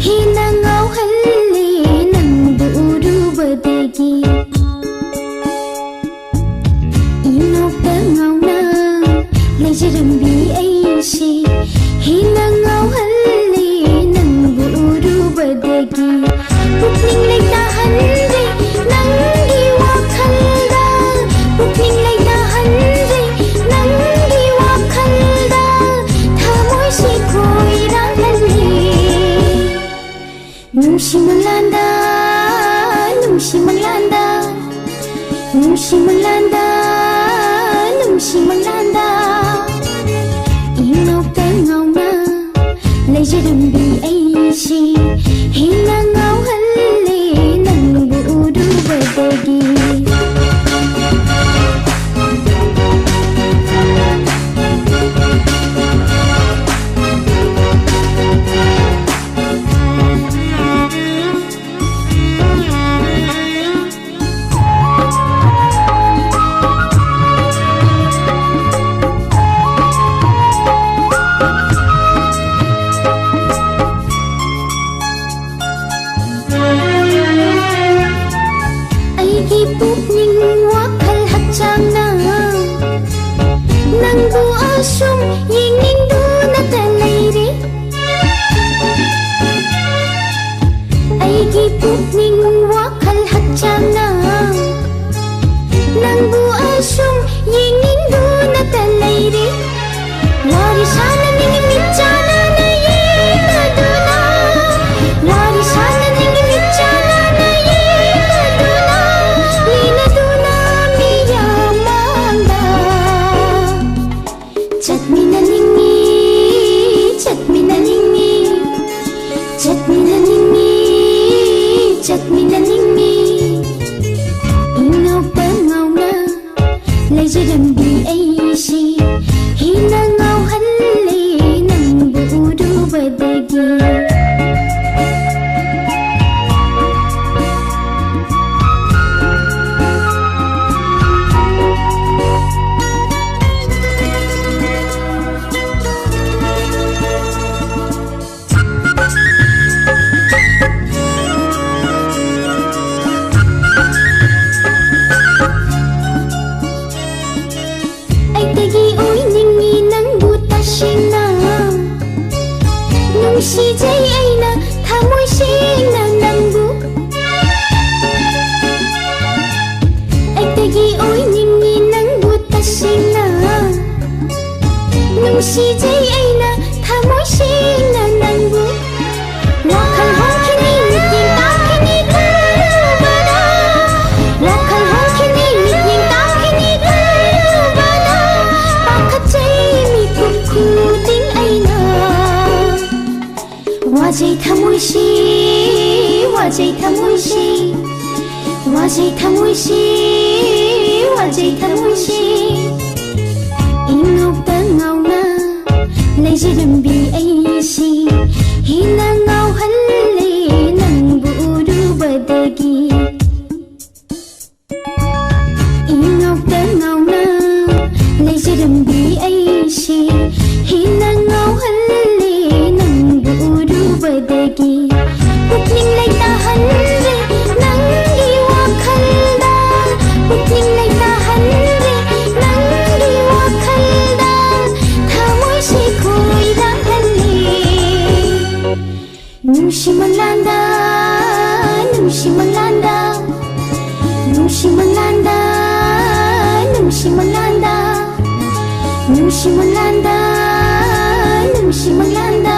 ꯍꯦꯟꯅ ꯉꯥꯎꯍꯜꯂꯤ ꯅꯪꯕꯨ ꯎꯔꯨꯕꯗꯒꯤ ꯏꯅꯣꯛꯇ ꯉꯥꯎꯅ ꯂꯩꯖꯔꯝꯕꯤ ꯑꯩꯁꯤ ꯍꯦꯟꯅ ꯉꯥꯎꯍꯜꯂꯤ ꯅꯪꯕꯨ ꯎꯔꯨꯕꯗꯒꯤ ꯄꯨꯛꯅꯤꯡ ꯂꯩꯇꯥꯍꯟꯗꯦ ꯅꯪꯒꯤ ꯋꯥꯈꯜꯗ ꯄꯨꯛꯅꯤꯡ ꯂꯩꯇꯥꯍꯟꯗꯦ ꯅꯪꯒꯤ ꯋꯥꯈꯜꯗ ꯊꯃꯣꯏꯁꯤ ꯈꯣꯏꯔꯥꯡꯍꯜꯂꯤ ꯅꯨꯡꯁꯤ ꯃꯪꯂꯥꯟꯗ ꯅꯨꯡꯁꯤ ꯃꯪꯂꯥꯟꯗ ꯅꯨꯡꯁꯤ ꯃꯪꯂꯥꯟꯗ ꯅꯨꯡꯁꯤ ꯃꯪꯂꯥꯟꯗ ꯏꯅꯣꯛꯇ ꯉꯥꯎꯅ ꯂꯩꯖꯔꯝꯕꯤ ꯑꯩꯁꯤ ꯍꯦꯟꯅ ꯉꯥꯎꯍꯜꯂꯤ ꯅꯪꯕꯨ ꯎꯔꯨꯕꯗꯒꯤ pukning wakal hacangna nangbu asum yingingdu natalairi aigi pukning wakal hacangna nangbu asum yingingdu natalairi warisana ningi michana na yeladuna warisana ningi michana lejrambi aisi hina ngauhalli nangbu urubadagi nungsijay aina thamoy sengna nangbu aitagi oiningi nangbu tasingna nungsijay aina thamoy sengna nangbu wakhal hongkini miting takini kalubana wakhal hongkini miting takini kalubana pakhatjay mi kukuding aina wajay thamoysi wajay thamoysi wajay thamoysi wajay thamoysi inokta ngauna lejrambi aisi hina ngauhalli nangbu urubadagi inokta ngauna lejrambi aisi hina ngauhalli nangbu urubadagi pukning laytahanre nangi wakhalda pukning laytahanre nangi wakhalda thamoy si khoiranghalli nungsi manglanda nungsi manglanda nungsi manglanda nungsi manglanda nungsi manglanda nungsi manglanda